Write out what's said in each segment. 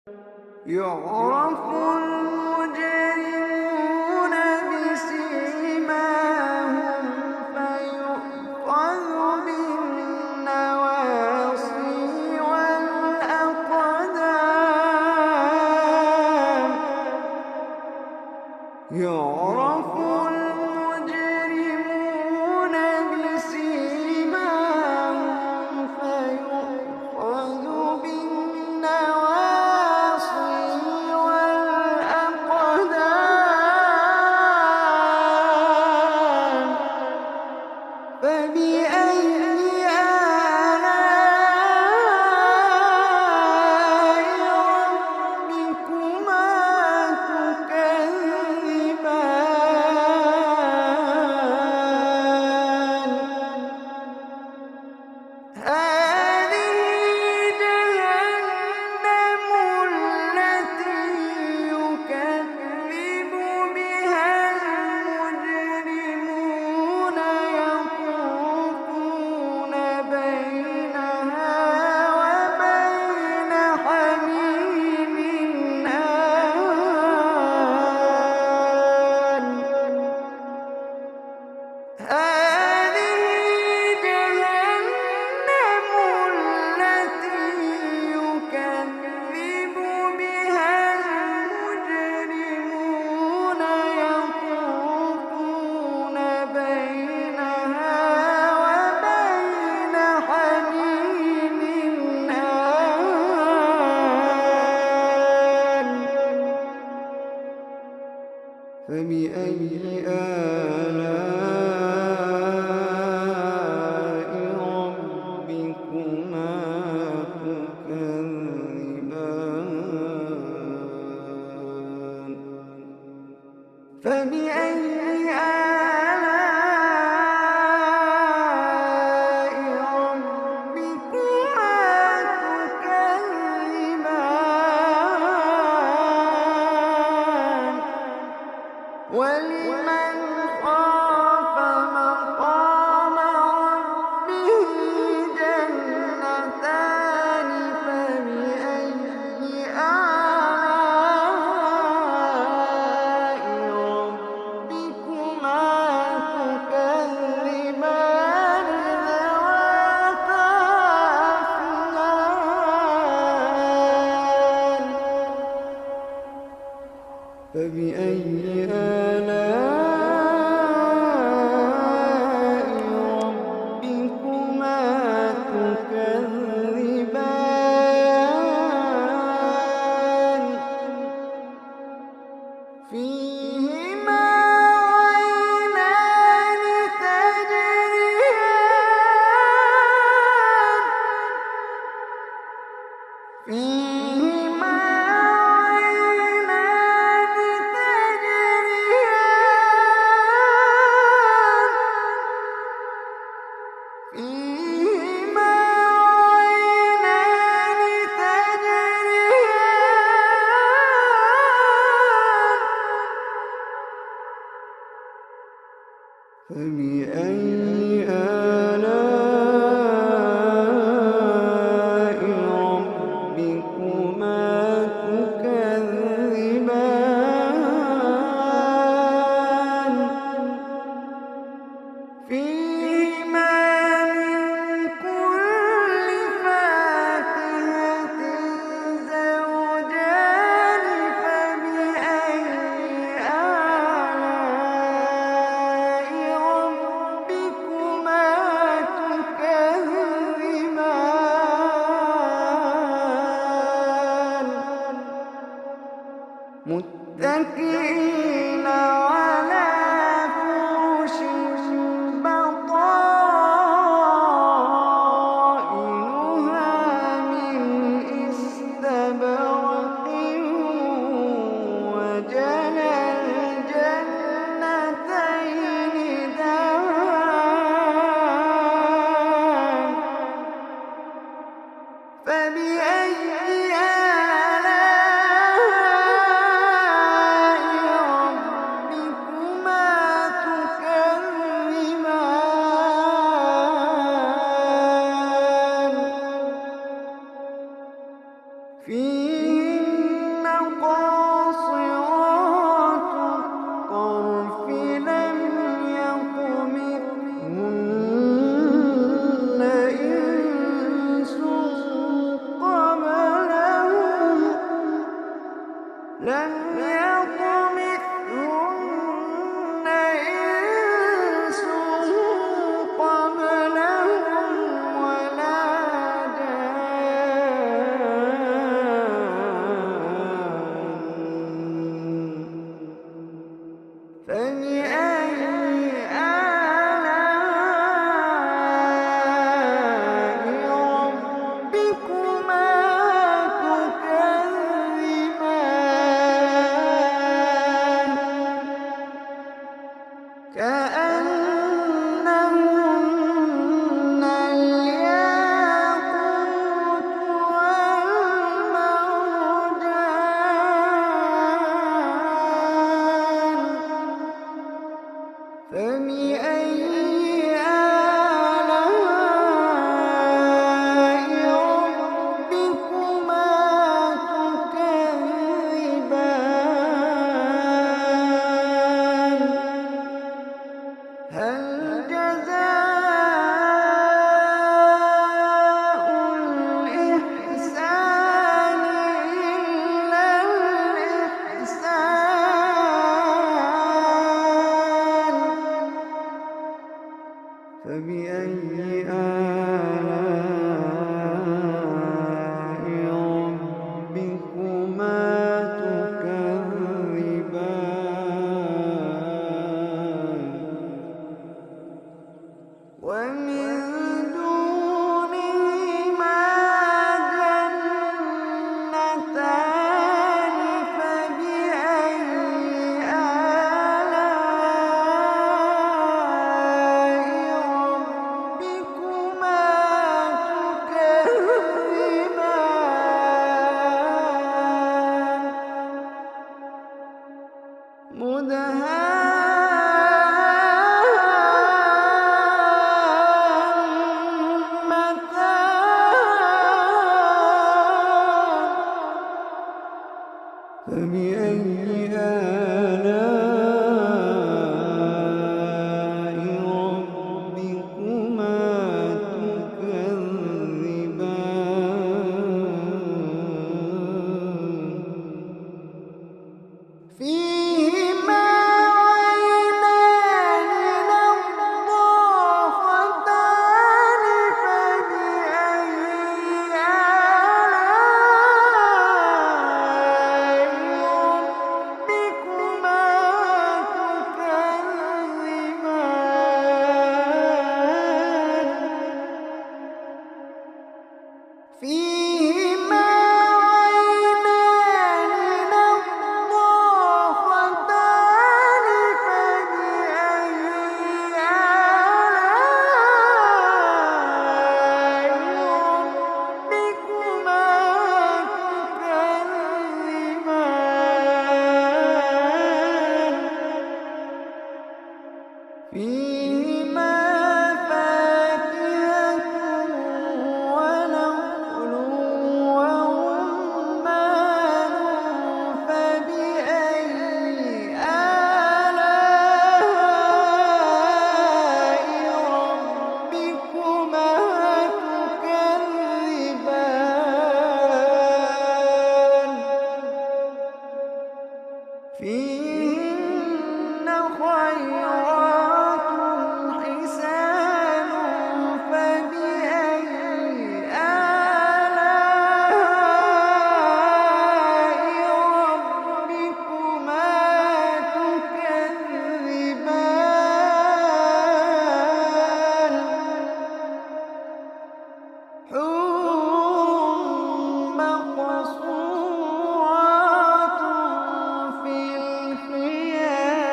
يعرف المجرمون بسيماهم فيؤخذ بالنواصي والأقدام. يعرف المجرمون بسيماهم فيؤخذ بالنواصي والأقدام. فبأي آلاء ربكما تكذبان. هذه جهنم التي يكذب بها المجرمون يطوفون بينها وبين حميم آن. هذه جهنم التي يكذب بها المجرمون يطوفون بينها وبين حميم آن. فبأي آلاء ربكما تكذبان. فبأي آلاء ربكما تكذبان. ولمن خاف مقام ربه جنتان. فبأي آلاء ربكما تكذبان ذواتا أفنان. فبأي آلاء ربكما تكذبان. فيهما عينان تجريان. فيهما عينان تجريان. فيهما عينان تجريان. فبأي آلاء ربكما تكذبان. فيهما من كل فاكهة زوجان. فبأي آلاء ربكما تكذبان. متكئين على فرش بطائنها من استبرق. وجنى الجنتين دان. فبأي آلاء فيهما عينان نضاختان فبأي آلاء ربكما تكذبان فيهما فاكهة ونخل ورمان فبأي آلاء ربكما تكذبان فيهن خيرات حسان فبأي آلاء ربكما تكذبان حور مقصورات في الخيام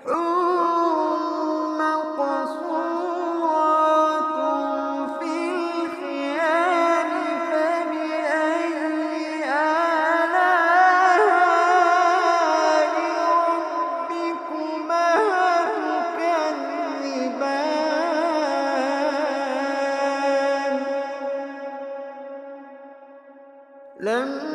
حور مقصورات في الخيام فبأي آلاء ربكما تكذبان لم